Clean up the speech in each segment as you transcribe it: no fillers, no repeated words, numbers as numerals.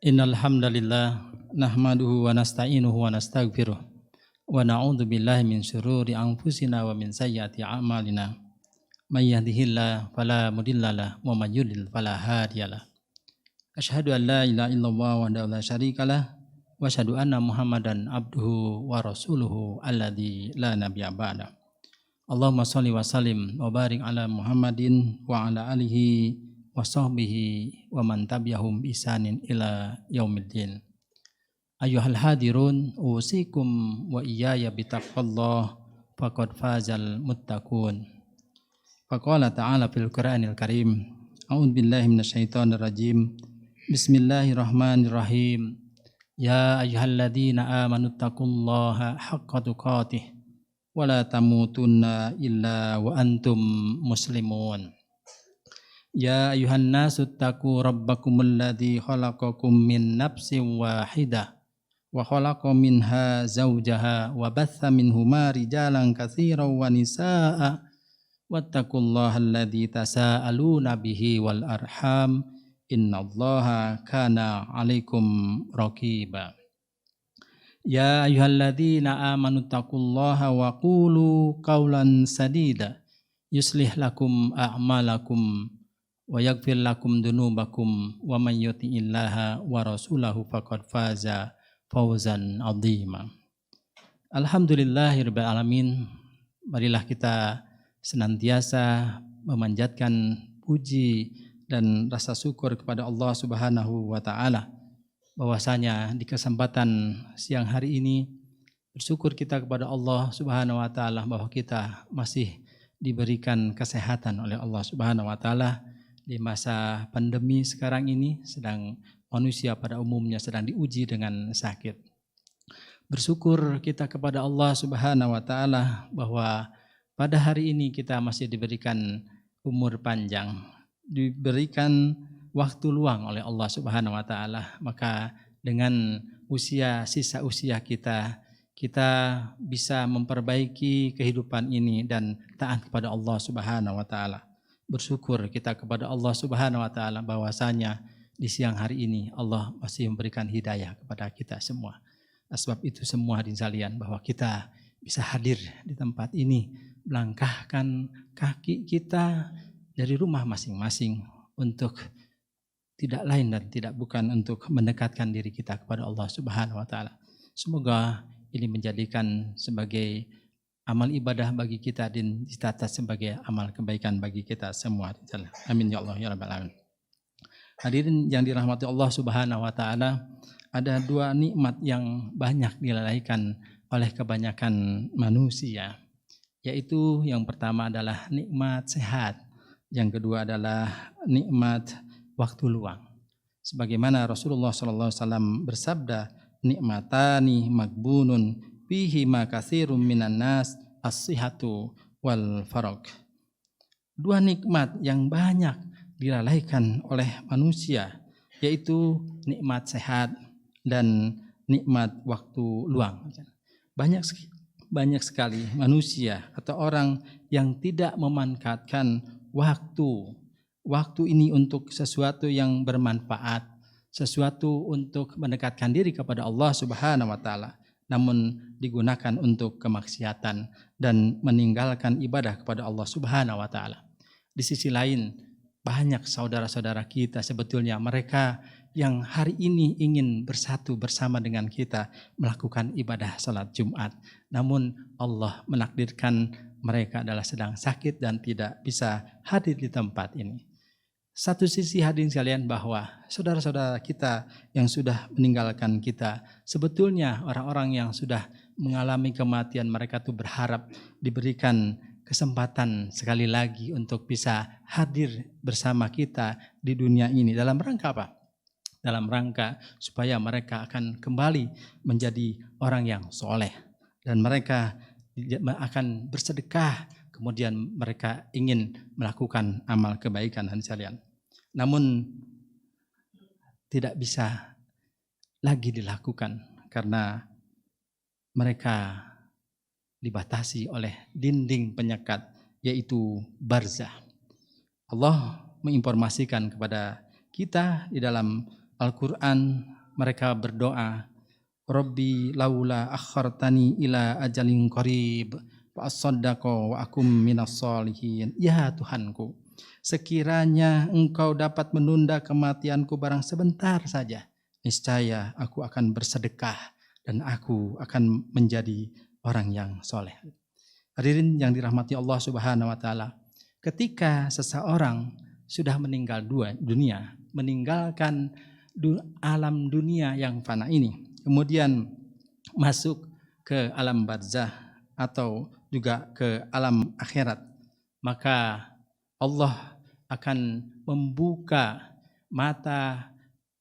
Innal hamdalillah nahmaduhu wa nasta'inuhu wa nastaghfiruh wa na'udzu billahi min syururi anfusina wa min sayyiati a'malina. May yahdihillahu fala mudhillalah wa may yudlil fala hadiyalah. Asyhadu an la ilaha illallah wahdahu la syarikalah wa asyhadu anna Muhammadan abduhu wa rasuluhu alladzi la nabiyya ba'da. Allahumma shalli wa sallim wa barik ala Muhammadin wa ala alihi wa sahbihi wa man tabi'ahum bi ihsanin ila yaumiddin. Ayyuhal hadirun usikum wa iyaya bitaqwallah faqad fazal muttaqun. Faqala ta'ala fil Qur'anil Karim, a'udzu billahi minasyaitonir rajim. Bismillahirrahmanirrahim. Ya ayyuhalladzina amanu taqullaha haqqa tuqatih wa la tamutunna illa wa antum muslimun. Ya ayuhan nasu taqu rabbakumul ladzi khalaqakum min nafsin wahidah wa khalaqa minha zawjaha wa batha minhuma rijalan katsiran wa nisaa'a wattaqullaha alladzi tasaaluna bihi wal arham innallaha kana 'alaikum raqiba. Ya ayyuhalladzina amanu taqullaha wa qulu qawlan sadida yuslih lakum a'malakum wa yaghfir lakum dunubakum wa man yuti'illaha wa rasulahu faqad faza fawzan 'azima. Alhamdulillahirabbil alamin. Marilah kita senantiasa memanjatkan puji dan rasa syukur kepada Allah Subhanahu wa taala bahwasanya di kesempatan siang hari ini bersyukur kita kepada Allah Subhanahu wa taala bahwa kita masih diberikan kesehatan oleh Allah Subhanahu wa taala. Di masa pandemi sekarang ini sedang manusia pada umumnya sedang diuji dengan sakit. Bersyukur kita kepada Allah Subhanahu wa taala bahwa pada hari ini kita masih diberikan umur panjang, diberikan waktu luang oleh Allah Subhanahu wa taala. Maka dengan sisa usia kita bisa memperbaiki kehidupan ini dan taat kepada Allah Subhanahu wa taala. Bersyukur kita kepada Allah Subhanahu wa taala bahwasanya di siang hari ini Allah masih memberikan hidayah kepada kita semua. Sebab itu semua hadirin sekalian bahwa kita bisa hadir di tempat ini, melangkahkan kaki kita dari rumah masing-masing untuk tidak lain dan tidak bukan untuk mendekatkan diri kita kepada Allah Subhanahu wa taala. Semoga ini menjadikan sebagai amal ibadah bagi kita dan ditata sebagai amal kebaikan bagi kita semua. Amin ya Allah ya rabbal alamin. Hadirin yang dirahmati Allah Subhanahu wa taala, ada dua nikmat yang banyak dilalaikan oleh kebanyakan manusia, yaitu yang pertama adalah nikmat sehat, yang kedua adalah nikmat waktu luang. Sebagaimana Rasulullah sallallahu alaihi wasallam bersabda, nikmatani magbunun fihi ma katsirum minan nas as-sihhatu wal faragh. Dua nikmat yang banyak dilalaikan oleh manusia, yaitu nikmat sehat dan nikmat waktu luang. Banyak sekali manusia atau orang yang tidak memanfaatkan waktu ini untuk sesuatu yang bermanfaat, sesuatu untuk mendekatkan diri kepada Allah Subhanahu wa taala, namun digunakan untuk kemaksiatan dan meninggalkan ibadah kepada Allah Subhanahu wa taala. Di sisi lain, banyak saudara-saudara kita sebetulnya mereka yang hari ini ingin bersatu bersama dengan kita melakukan ibadah salat Jumat, namun Allah menakdirkan mereka adalah sedang sakit dan tidak bisa hadir di tempat ini. Satu sisi hadirin sekalian bahwa saudara-saudara kita yang sudah meninggalkan kita, sebetulnya orang-orang yang sudah mengalami kematian, mereka tuh berharap diberikan kesempatan sekali lagi untuk bisa hadir bersama kita di dunia ini. Dalam rangka apa? Dalam rangka supaya mereka akan kembali menjadi orang yang soleh. Dan mereka akan bersedekah, kemudian mereka ingin melakukan amal kebaikan hadirin sekalian. Namun tidak bisa lagi dilakukan karena mereka dibatasi oleh dinding penyekat, yaitu barzah. Allah menginformasikan kepada kita di dalam Al-Quran mereka berdoa, Rabbi laula akhartani ila ajalin qarib wa asaddaqa wa akum minas solihin. Ya Tuhanku, sekiranya engkau dapat menunda kematianku barang sebentar saja, niscaya aku akan bersedekah dan aku akan menjadi orang yang soleh. Hadirin yang dirahmati Allah Subhanahu wa Ta'ala, ketika seseorang sudah meninggal dunia, meninggalkan alam dunia yang fana ini, kemudian masuk ke alam barzah atau juga ke alam akhirat, maka Allah akan membuka mata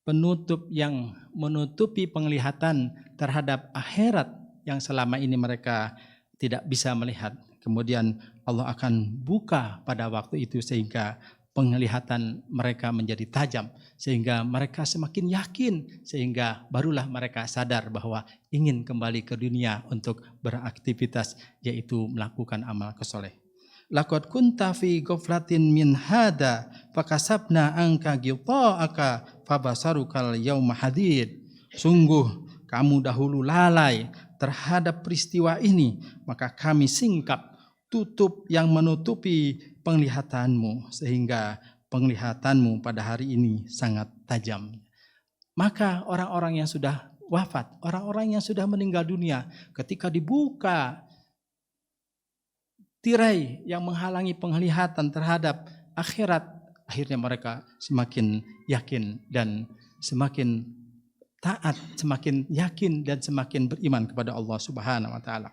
penutup yang menutupi penglihatan terhadap akhirat yang selama ini mereka tidak bisa melihat. Kemudian Allah akan buka pada waktu itu sehingga penglihatan mereka menjadi tajam, sehingga mereka semakin yakin, sehingga barulah mereka sadar bahwa ingin kembali ke dunia untuk beraktivitas, yaitu melakukan amal kesoleh. Laqad kunta fi ghaflatin min hada fakasabna anka ghita'aka fabasarukal yauma hadid. Sungguh kamu dahulu lalai terhadap peristiwa ini, maka kami singkap tutup yang menutupi penglihatanmu sehingga penglihatanmu pada hari ini sangat tajam. Maka orang-orang yang sudah wafat, orang-orang yang sudah meninggal dunia, ketika dibuka tirai yang menghalangi penglihatan terhadap akhirat, akhirnya mereka semakin yakin dan semakin taat, semakin yakin dan semakin beriman kepada Allah Subhanahu wa Ta'ala.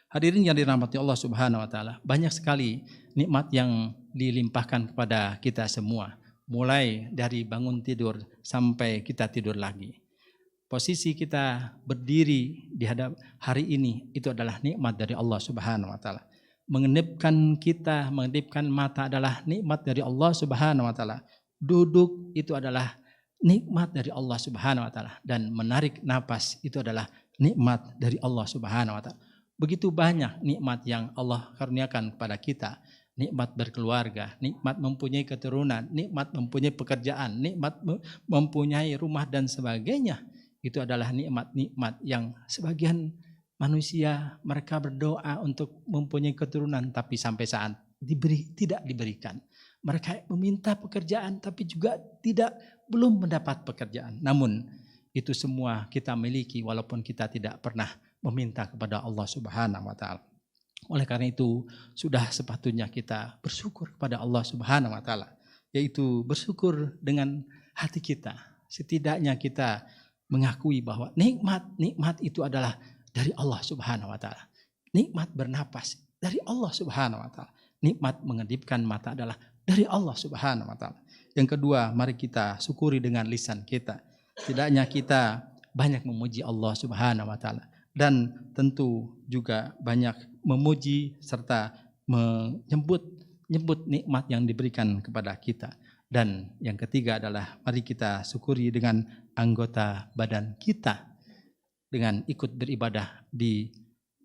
Hadirin yang dirahmati Allah Subhanahu wa Ta'ala, banyak sekali nikmat yang dilimpahkan kepada kita semua, mulai dari bangun tidur sampai kita tidur lagi. Posisi kita berdiri di hadap hari ini itu adalah nikmat dari Allah Subhanahu wa Ta'ala. Mengendipkan mata adalah nikmat dari Allah Subhanahu wa Ta'ala. Duduk itu adalah nikmat dari Allah Subhanahu wa Ta'ala, dan menarik napas itu adalah nikmat dari Allah Subhanahu wa Ta'ala. Begitu banyak nikmat yang Allah karuniakan kepada kita. Nikmat berkeluarga, nikmat mempunyai keturunan, nikmat mempunyai pekerjaan, nikmat mempunyai rumah dan sebagainya. Itu adalah nikmat-nikmat yang sebagian manusia mereka berdoa untuk mempunyai keturunan, tapi sampai saat tidak diberikan. Mereka meminta pekerjaan tapi juga belum mendapat pekerjaan. Namun itu semua kita miliki walaupun kita tidak pernah meminta kepada Allah Subhanahu wa Ta'ala. Oleh karena itu sudah sepatutnya kita bersyukur kepada Allah Subhanahu wa Ta'ala, yaitu bersyukur dengan hati kita. Setidaknya kita mengakui bahwa nikmat itu adalah dari Allah Subhanahu wa Ta'ala. Nikmat bernapas dari Allah Subhanahu wa Ta'ala. Nikmat mengedipkan mata adalah dari Allah Subhanahu wa Ta'ala. Yang kedua, mari kita syukuri dengan lisan kita. Setidaknya kita banyak memuji Allah Subhanahu wa Ta'ala, dan tentu juga banyak memuji serta menyebut nikmat yang diberikan kepada kita. Dan yang ketiga adalah mari kita syukuri dengan anggota badan kita, dengan ikut beribadah di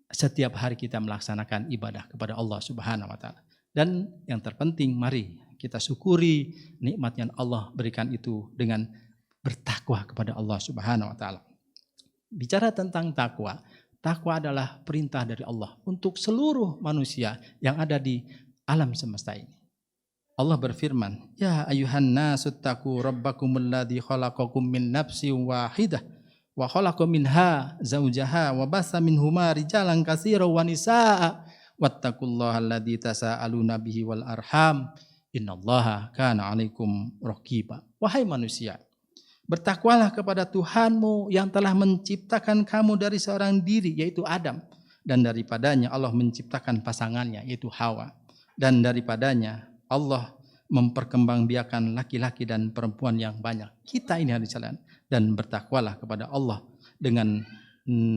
setiap hari kita melaksanakan ibadah kepada Allah Subhanahu wa Ta'ala. Dan yang terpenting, mari kita syukuri nikmat yang Allah berikan itu dengan bertakwa kepada Allah Subhanahu wa Ta'ala. Bicara tentang takwa adalah perintah dari Allah untuk seluruh manusia yang ada di alam semesta ini. Allah berfirman, ya ayuhan nasu taqu rabbakumul ladzi khalaqakum min nafsin wahidah wa khalaqa minha zaujaha wa basa minhuma rijalan katsiran wa nisaa wattaqullaha alladzi tasaaluna bihi wal arham innallaha kana 'alaikum raqiba. Wahai manusia, bertakwalah kepada Tuhanmu yang telah menciptakan kamu dari seorang diri, yaitu Adam, dan daripadanya Allah menciptakan pasangannya, yaitu Hawa, dan daripadanya Allah memperkembangbiakan laki-laki dan perempuan yang banyak. Kita ini harus jalan, dan bertakwalah kepada Allah dengan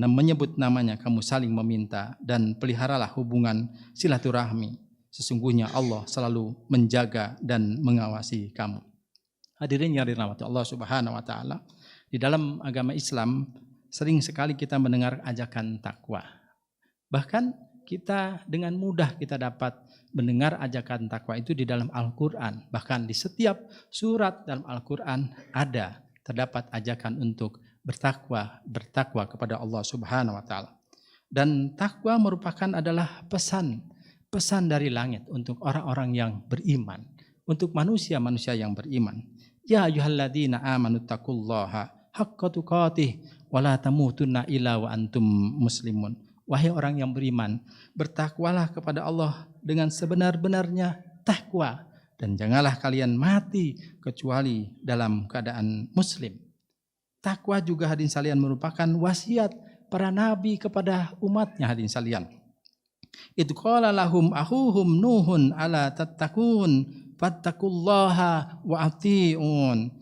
menyebut namanya kamu saling meminta, dan peliharalah hubungan silaturahmi. Sesungguhnya Allah selalu menjaga dan mengawasi kamu. Hadirin yang dirahmati Allah Subhanahu wa Ta'ala, di dalam agama Islam sering sekali kita mendengar ajakan takwa. Bahkan kita dengan mudah kita dapat mendengar ajakan takwa itu di dalam Al-Quran. Bahkan di setiap surat dalam Al-Quran ada terdapat ajakan untuk bertakwa kepada Allah Subhanahu wa taala. Dan takwa merupakan adalah pesan dari langit untuk orang-orang yang beriman, untuk manusia-manusia yang beriman. Ya ayyuhalladzina amanu taqullaha haqqa tuqatih wa la tamutunna illa wa antum muslimun. Wahai orang yang beriman, bertakwalah kepada Allah dengan sebenar-benarnya takwa, dan janganlah kalian mati kecuali dalam keadaan muslim. Takwa juga hadirin sekalian merupakan wasiat para nabi kepada umatnya hadirin sekalian. Idh qala lahum akhuhum Nuhun ala tattaqun fattaqullaha wa ati'un.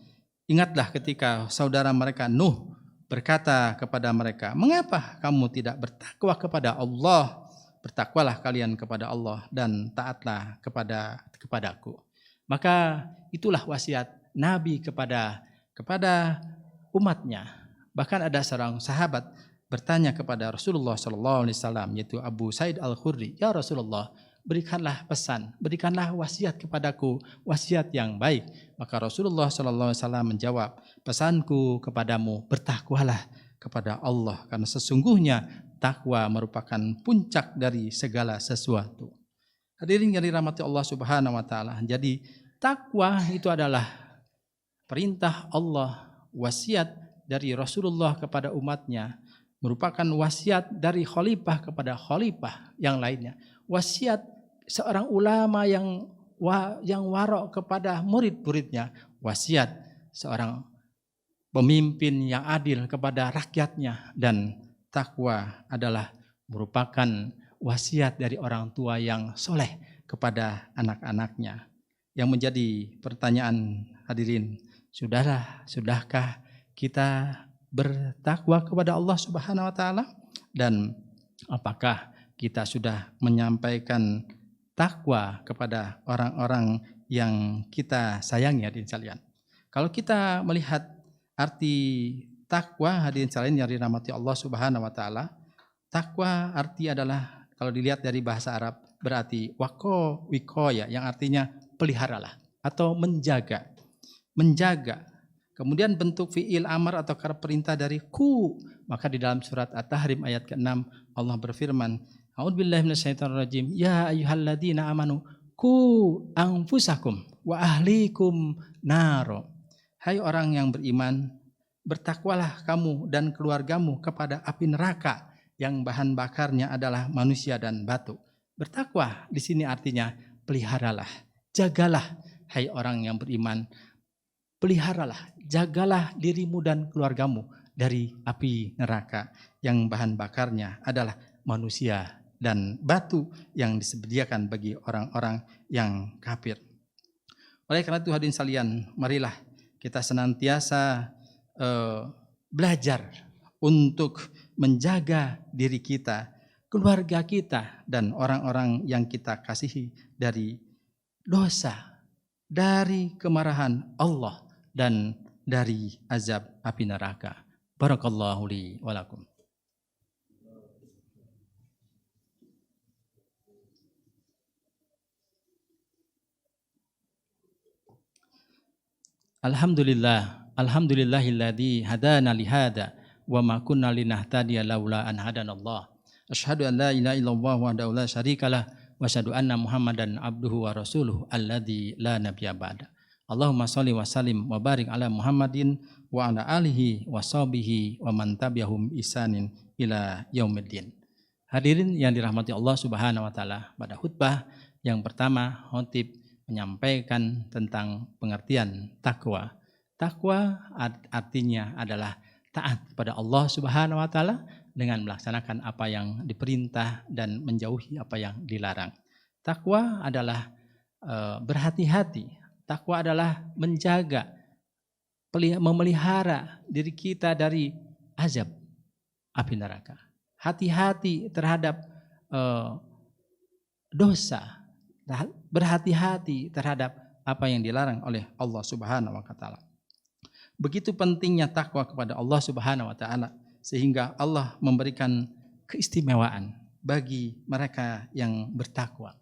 Ingatlah ketika saudara mereka Nuh berkata kepada mereka, mengapa kamu tidak bertakwa kepada Allah? Bertakwalah kalian kepada Allah dan taatlah kepadaku. Maka itulah wasiat Nabi kepada umatnya. Bahkan ada seorang sahabat bertanya kepada Rasulullah SAW, yaitu Abu Sa'id Al-Khudri, ya Rasulullah, berikanlah pesan, berikanlah wasiat kepadaku, wasiat yang baik. Maka Rasulullah SAW menjawab, pesanku kepadamu, bertakwalah kepada Allah, karena sesungguhnya takwa merupakan puncak dari segala sesuatu. Hadirin yang dirahmati Allah Subhanahu wa taala. Jadi takwa itu adalah perintah Allah, wasiat dari Rasulullah kepada umatnya, merupakan wasiat dari khalifah kepada khalifah yang lainnya. Wasiat seorang ulama yang warok kepada murid-muridnya, wasiat seorang pemimpin yang adil kepada rakyatnya, dan takwa adalah merupakan wasiat dari orang tua yang soleh kepada anak-anaknya. Yang menjadi pertanyaan hadirin, sudahkah kita bertakwa kepada Allah Subhanahu wa taala, dan apakah kita sudah menyampaikan takwa kepada orang-orang yang kita sayangi hadirin sekalian. Kalau kita melihat arti takwa hadirin sekalian yang dirahmati Allah Subhanahu wa taala, takwa arti adalah kalau dilihat dari bahasa Arab berarti wikoya, yang artinya peliharalah atau menjaga. Kemudian bentuk fi'il amar atau kata perintah dari ku. Maka di dalam surat At-Tahrim ayat ke-6 Allah berfirman, A'udzubillahi minasyaitonirrajim. Ya ayyuhalladzina amanu qu anfusakum wa ahlikum naro. Hai orang yang beriman, bertakwalah kamu dan keluargamu kepada api neraka yang bahan bakarnya adalah manusia dan batu. Bertakwa di sini artinya peliharalah, jagalah hai orang yang beriman. Peliharalah, jagalah dirimu dan keluargamu dari api neraka yang bahan bakarnya adalah manusia dan batu yang disediakan bagi orang-orang yang kafir. Oleh karena itu hadirin sekalian, marilah kita senantiasa belajar untuk menjaga diri kita, keluarga kita, dan orang-orang yang kita kasihi dari dosa, dari kemarahan Allah, dan dari azab api neraka. Barakallahu li wa lakum. Alhamdulillahilladzi hadana lihada wa ma kunna linahtadiya laula an hadanallah. Asyhadu an la ilaha illallah wahdahu la syarikalah wa asyhadu anna Muhammadan abduhu wa rasuluhu alladzi la nabiyya ba'da. Allahumma sholli wa sallim wa barik ala Muhammadin wa ala alihi wa sahbihi wa man tabi'ahum ihsanin ila yaumiddin. Hadirin yang dirahmati Allah Subhanahu wa taala, pada khutbah yang pertama khatib menyampaikan tentang pengertian takwa. Takwa artinya adalah taat kepada Allah Subhanahu wa taala dengan melaksanakan apa yang diperintah dan menjauhi apa yang dilarang. Takwa adalah berhati-hati. Takwa adalah menjaga, memelihara diri kita dari azab api neraka. Hati-hati terhadap dosa, berhati-hati terhadap apa yang dilarang oleh Allah Subhanahu wa taala. Begitu pentingnya takwa kepada Allah Subhanahu wa taala sehingga Allah memberikan keistimewaan bagi mereka yang bertakwa.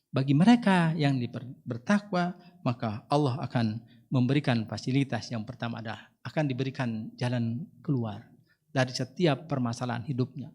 bagi mereka yang bertakwa, maka Allah akan memberikan fasilitas. Yang pertama adalah akan diberikan jalan keluar dari setiap permasalahan hidupnya.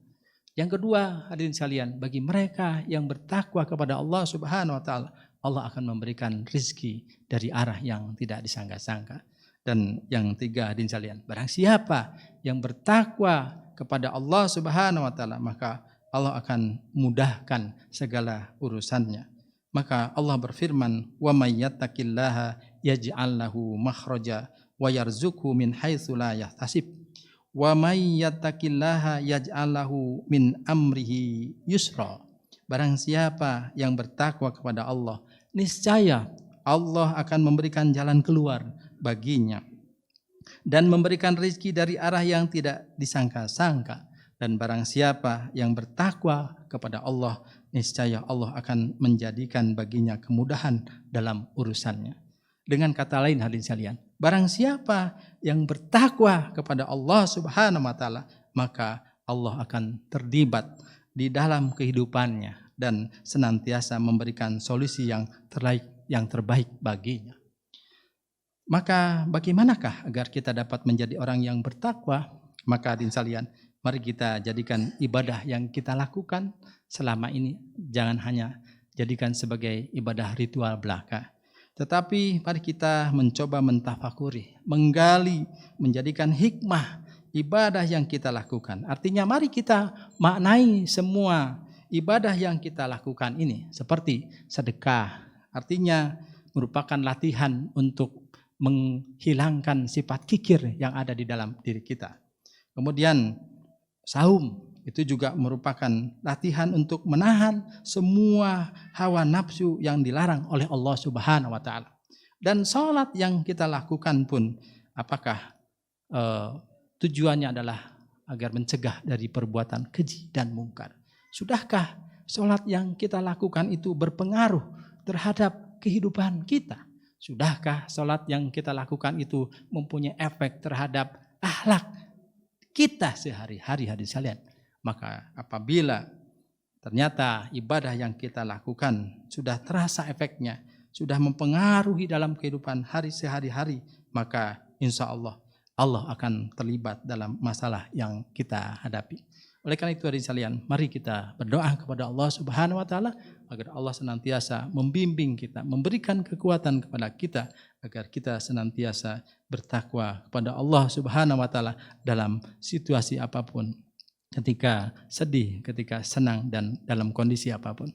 Yang kedua, hadirin sekalian, bagi mereka yang bertakwa kepada Allah Subhanahu wa taala, Allah akan memberikan rizki dari arah yang tidak disangka-sangka. Dan yang tiga, hadirin sekalian, barang siapa yang bertakwa kepada Allah Subhanahu wa taala, maka Allah akan mudahkan segala urusannya. Maka Allah berfirman, "Wa may yattaqillaha yaj'al lahu makhraja wa yarzuqhu min haitsu la yahtasib. Wa may yattaqillaha yaj'al lahu min amrihi yusra." Barang siapa yang bertakwa kepada Allah, niscaya Allah akan memberikan jalan keluar baginya dan memberikan rezeki dari arah yang tidak disangka-sangka. Dan barang siapa yang bertakwa kepada Allah, niscaya Allah akan menjadikan baginya kemudahan dalam urusannya. Dengan kata lain, hadirin sekalian, barang siapa yang bertakwa kepada Allah Subhanahu wa taala, maka Allah akan terlibat di dalam kehidupannya dan senantiasa memberikan solusi yang terbaik baginya. Maka bagaimanakah agar kita dapat menjadi orang yang bertakwa? Maka hadirin sekalian, mari kita jadikan ibadah yang kita lakukan selama ini, jangan hanya jadikan sebagai ibadah ritual belaka. Tetapi mari kita mencoba mentafakuri, menggali, menjadikan hikmah ibadah yang kita lakukan. Artinya mari kita maknai semua ibadah yang kita lakukan ini seperti sedekah. Artinya merupakan latihan untuk menghilangkan sifat kikir yang ada di dalam diri kita. Kemudian saum itu juga merupakan latihan untuk menahan semua hawa nafsu yang dilarang oleh Allah Subhanahu wa taala. Dan salat yang kita lakukan pun apakah tujuannya adalah agar mencegah dari perbuatan keji dan mungkar. Sudahkah salat yang kita lakukan itu berpengaruh terhadap kehidupan kita? Sudahkah salat yang kita lakukan itu mempunyai efek terhadap akhlak kita sehari-hari, hadirin sekalian? Maka apabila ternyata ibadah yang kita lakukan sudah terasa efeknya, sudah mempengaruhi dalam kehidupan sehari-hari, maka insya Allah Allah akan terlibat dalam masalah yang kita hadapi. Oleh karena itu, hadirin sekalian, mari kita berdoa kepada Allah Subhanahu wa taala agar Allah senantiasa membimbing kita, memberikan kekuatan kepada kita agar kita senantiasa bertakwa kepada Allah Subhanahu wa taala dalam situasi apapun, ketika sedih, ketika senang, dan dalam kondisi apapun.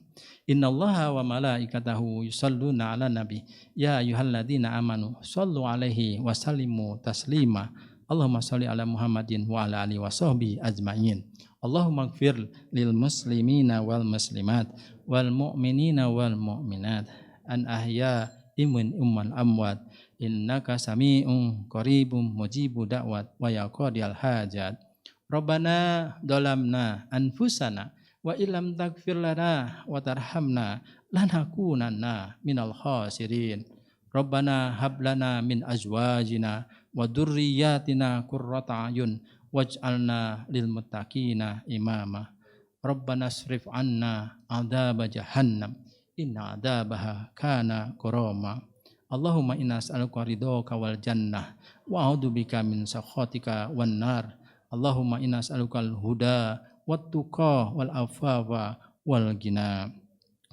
Innallaha wa malaikatahu yusholluna 'alan nabi ya ayyuhalladzina amanu shallu 'alaihi wa sallimu taslima. Allahumma shalli 'ala Muhammadin wa 'ala alihi washabbihi ajmain. Allahumma ighfir lil muslimina wal muslimat wal mu'minina wal mu'minat an ahya'i minhum wal amwat innaka sami'un qaribun mujibu da'wat wa ya qadiyal hajat. Rabbana dolamna anfusana wa illam taghfir lana wa tarhamna lanakunanna minal khasirin. Rabbana hab lana min azwajina wa dzurriyyatina qurrata a'yun waj'alna lil muttaqina imama. Rabbana asrif 'anna 'adzaba jahannam inna 'adzabaha kana gharama. Allahumma inna as'aluka ridhaka wal jannah wa a'udzubika min sakhatika wan nar. Allahumma inna as'alukal huda wat tuqa wal afafa wal ghina.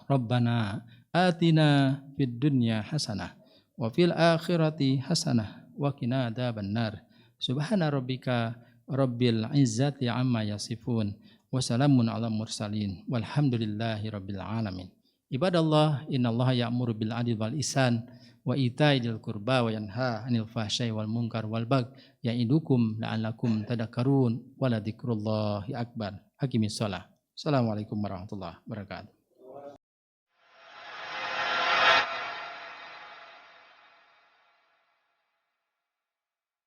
Rabbana atina fid dunya hasanah wa fil akhirati hasanah wa qina adzabannar. Subhana rabbika rabbil izzati amma yasifun wa salamun ala mursalin walhamdulillahi rabbil alamin. Ibadallah, innallaha ya'muru bil 'adli wal ihsan wa ita'i dzil qurba wa yanha 'anil fahsya'i wal munkar wal baghi ya'idukum la'allakum tadhakkarun wa la dzikrullahi akbar. Haqimis shalah. Assalamualaikum warahmatullahi wabarakatuh.